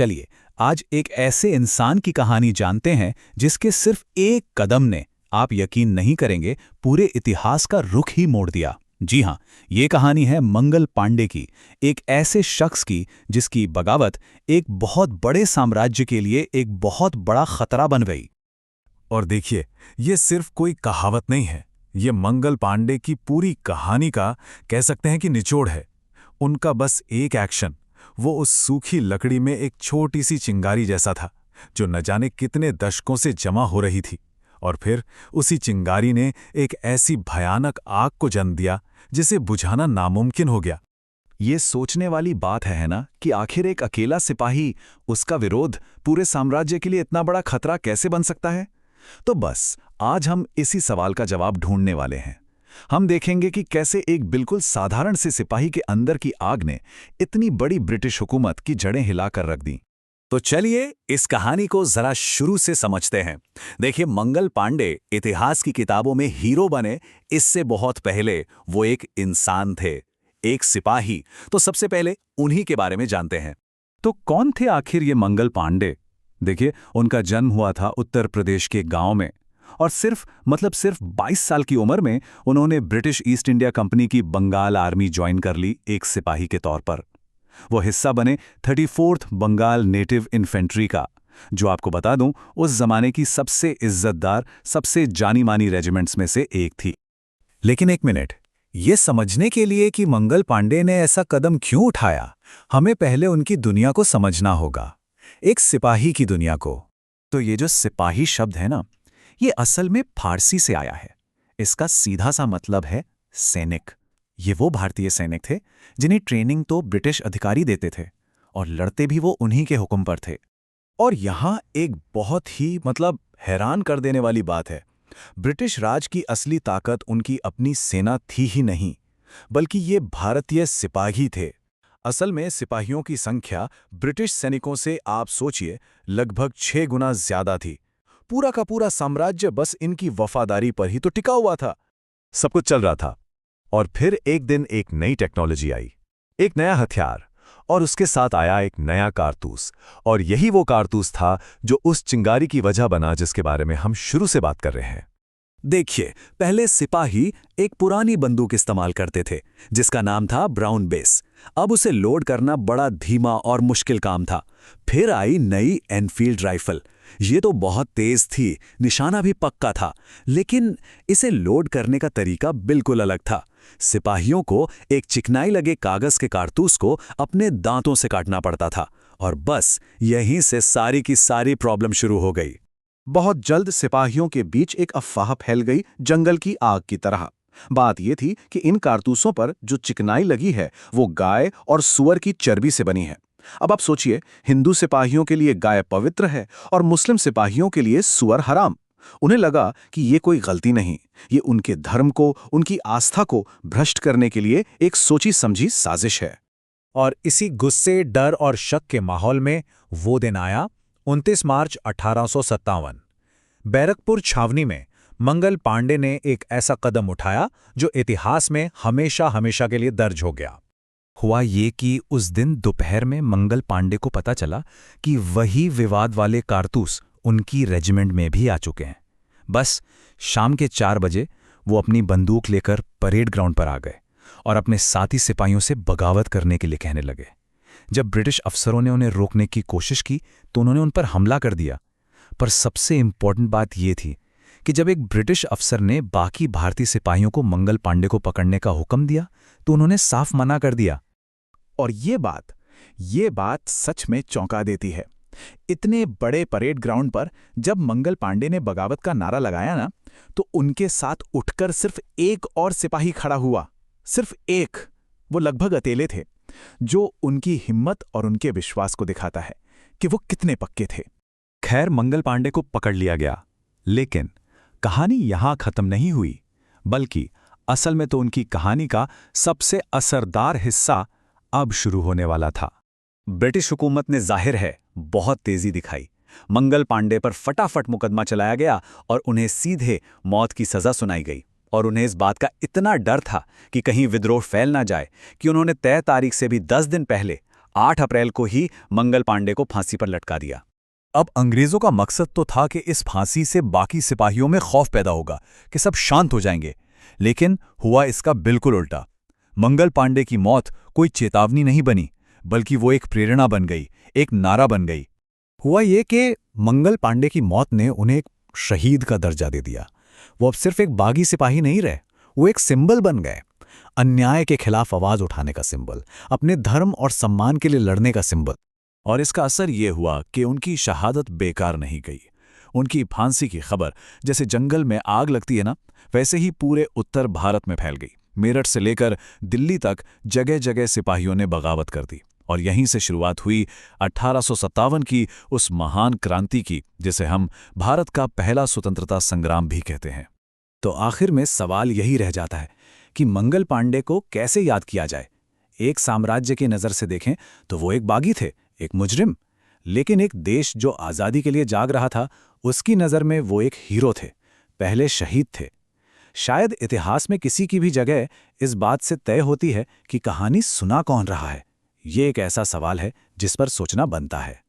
चलिए आज एक ऐसे इंसान की कहानी जानते हैं जिसके सिर्फ एक कदम ने, आप यकीन नहीं करेंगे, पूरे इतिहास का रुख ही मोड़ दिया। जी हाँ, ये कहानी है मंगल पांडे की, एक ऐसे शख्स की जिसकी बगावत एक बहुत बड़े साम्राज्य के लिए एक बहुत बड़ा खतरा बन गई। और देखिए, ये सिर्फ कोई कहावत नहीं है, ये मंगल पांडे की पूरी कहानी का कह सकते हैं कि निचोड़ है। उनका बस एक एक्शन, वो उस सूखी लकड़ी में एक छोटी सी चिंगारी जैसा था, जो न जाने कितने दशकों से जमा हो रही थी, और फिर उसी चिंगारी ने एक ऐसी भयानक आग को जन्म दिया जिसे बुझाना नामुमकिन हो गया। ये सोचने वाली बात है ना कि आखिर एक अकेला सिपाही, उसका विरोध पूरे साम्राज्य के लिए इतना बड़ा खतरा कैसे बन सकता है। तो बस आज हम इसी सवाल का जवाब ढूंढने वाले हैं। हम देखेंगे कि कैसे एक बिल्कुल साधारण से सिपाही के अंदर की आग ने इतनी बड़ी ब्रिटिश हुकूमत की जड़ें हिलाकर रख दी। तो चलिए इस कहानी को जरा शुरू से समझते हैं। देखिए, मंगल पांडे इतिहास की किताबों में हीरो बने, इससे बहुत पहले वो एक इंसान थे, एक सिपाही। तो सबसे पहले उन्हीं के बारे में जानते हैं। तो कौन थे आखिर ये मंगल पांडे? देखिए, उनका जन्म हुआ था उत्तर प्रदेश के गांव में, और सिर्फ 22 साल की उम्र में उन्होंने ब्रिटिश ईस्ट इंडिया कंपनी की बंगाल आर्मी ज्वाइन कर ली एक सिपाही के तौर पर। वो हिस्सा बने 34th बंगाल नेटिव इन्फेंट्री का, जो आपको बता दूं उस जमाने की सबसे इज्जतदार, सबसे जानी मानी रेजिमेंट्स में से एक थी। लेकिन एक मिनट, ये समझने के लिए कि मंगल पांडे ने ऐसा कदम क्यों उठाया, हमें पहले उनकी दुनिया को समझना होगा, एक सिपाही की दुनिया को। तो ये जो सिपाही शब्द है ना, ये असल में फारसी से आया है। इसका सीधा सा मतलब है सैनिक। ये वो भारतीय सैनिक थे जिन्हें ट्रेनिंग तो ब्रिटिश अधिकारी देते थे, और लड़ते भी वो उन्हीं के हुक्म पर थे। और यहाँ एक बहुत ही हैरान कर देने वाली बात है, ब्रिटिश राज की असली ताकत उनकी अपनी सेना थी ही नहीं, बल्कि ये भारतीय सिपाही थे। असल में सिपाहियों की संख्या ब्रिटिश सैनिकों से, आप सोचिए, लगभग 6 गुना ज्यादा थी। पूरा का पूरा साम्राज्य बस इनकी वफादारी पर ही तो टिका हुआ था, सब कुछ चल रहा था। और फिर एक दिन एक नई टेक्नोलॉजी आई, एक नया हथियार, और उसके साथ आया एक नया कारतूस। और यही वो कारतूस था जो उस चिंगारी की वजह बना जिसके बारे में हम शुरू से बात कर रहे हैं। देखिए, पहले सिपाही एक पुरानी बंदूक इस्तेमाल करते थे जिसका नाम था ब्राउन बेस। अब उसे लोड करना बड़ा धीमा और मुश्किल काम था। फिर आई नई एनफील्ड राइफल। ये तो बहुत तेज थी, निशाना भी पक्का था, लेकिन इसे लोड करने का तरीका बिल्कुल अलग था। सिपाहियों को एक चिकनाई लगे कागज के कारतूस को अपने दांतों से काटना पड़ता था, और बस यहीं से सारी की सारी प्रॉब्लम शुरू हो गई। बहुत जल्द सिपाहियों के बीच एक अफवाह फैल गई, जंगल की आग की तरह। बात यह थी कि इन कारतूसों पर जो चिकनाई लगी है वो गाय और सुअर की चर्बी से बनी है। अब आप सोचिए, हिंदू सिपाहियों के लिए गाय पवित्र है और मुस्लिम सिपाहियों के लिए सुअर हराम। उन्हें लगा कि ये कोई गलती नहीं, ये उनके धर्म को, उनकी आस्था को भ्रष्ट करने के लिए एक सोची समझी साजिश है। और इसी गुस्से, डर और शक के माहौल में वो दिन आया, 29 मार्च 1857। बैरकपुर छावनी में मंगल पांडे ने एक ऐसा कदम उठाया जो इतिहास में हमेशा हमेशा के लिए दर्ज हो गया। हुआ ये कि उस दिन दोपहर में मंगल पांडे को पता चला कि वही विवाद वाले कारतूस उनकी रेजिमेंट में भी आ चुके हैं। बस शाम के 4 बजे वो अपनी बंदूक लेकर परेड ग्राउंड पर आ गए और अपने साथी सिपाहियों से बगावत करने के लिए कहने लगे। जब ब्रिटिश अफसरों ने उन्हें रोकने की कोशिश की तो उन्होंने उन पर हमला कर दिया। पर सबसे इम्पॉर्टेंट बात यह थी कि जब एक ब्रिटिश अफसर ने बाकी भारतीय सिपाहियों को मंगल पांडे को पकड़ने का हुक्म दिया तो उन्होंने साफ मना कर दिया। और ये बात सच में चौंका देती है। इतने बड़े परेड ग्राउंड पर जब मंगल पांडे ने बगावत का नारा लगाया ना, तो उनके साथ उठकर सिर्फ एक और सिपाही खड़ा हुआ, सिर्फ एक। वो लगभग अकेले थे, जो उनकी हिम्मत और उनके विश्वास को दिखाता है कि वो कितने पक्के थे। खैर, मंगल पांडे को पकड़ लिया गया, लेकिन कहानी यहां खत्म नहीं हुई, बल्कि असल में तो उनकी कहानी का सबसे असरदार हिस्सा अब शुरू होने वाला था। ब्रिटिश हुकूमत ने जाहिर है बहुत तेजी दिखाई। मंगल पांडे पर फटाफट मुकदमा चलाया गया और उन्हें सीधे मौत की सजा सुनाई गई। और उन्हें इस बात का इतना डर था कि कहीं विद्रोह फैल ना जाए कि उन्होंने तय तारीख से भी 10 दिन पहले 8 अप्रैल को ही मंगल पांडे को फांसी पर लटका दिया। अब अंग्रेजों का मकसद तो था कि इस फांसी से बाकी सिपाहियों में खौफ पैदा होगा कि सब शांत हो जाएंगे, लेकिन हुआ इसका बिल्कुल उल्टा। मंगल पांडे की मौत कोई चेतावनी नहीं बनी, बल्कि वो एक प्रेरणा बन गई, एक नारा बन गई। हुआ ये कि मंगल पांडे की मौत ने उन्हें एक शहीद का दर्जा दे दिया। वो अब सिर्फ एक बागी सिपाही नहीं रहे, वो एक सिंबल बन गए, अन्याय के खिलाफ आवाज उठाने का सिंबल, अपने धर्म और सम्मान के लिए लड़ने का सिंबल। और इसका असर ये हुआ कि उनकी शहादत बेकार नहीं गई। उनकी फांसी की खबर जैसे जंगल में आग लगती है ना, वैसे ही पूरे उत्तर भारत में फैल गई। मेरठ से लेकर दिल्ली तक जगह जगह सिपाहियों ने बगावत कर दी, और यहीं से शुरुआत हुई 1857 की उस महान क्रांति की, जिसे हम भारत का पहला स्वतंत्रता संग्राम भी कहते हैं। तो आखिर में सवाल यही रह जाता है कि मंगल पांडे को कैसे याद किया जाए। एक साम्राज्य की नज़र से देखें तो वो एक बागी थे, एक मुजरिम, लेकिन एक देश जो आज़ादी के लिए जाग रहा था, उसकी नज़र में वो एक हीरो थे, पहले शहीद थे। शायद इतिहास में किसी की भी जगह इस बात से तय होती है कि कहानी सुना कौन रहा है। ये एक ऐसा सवाल है जिस पर सोचना बनता है।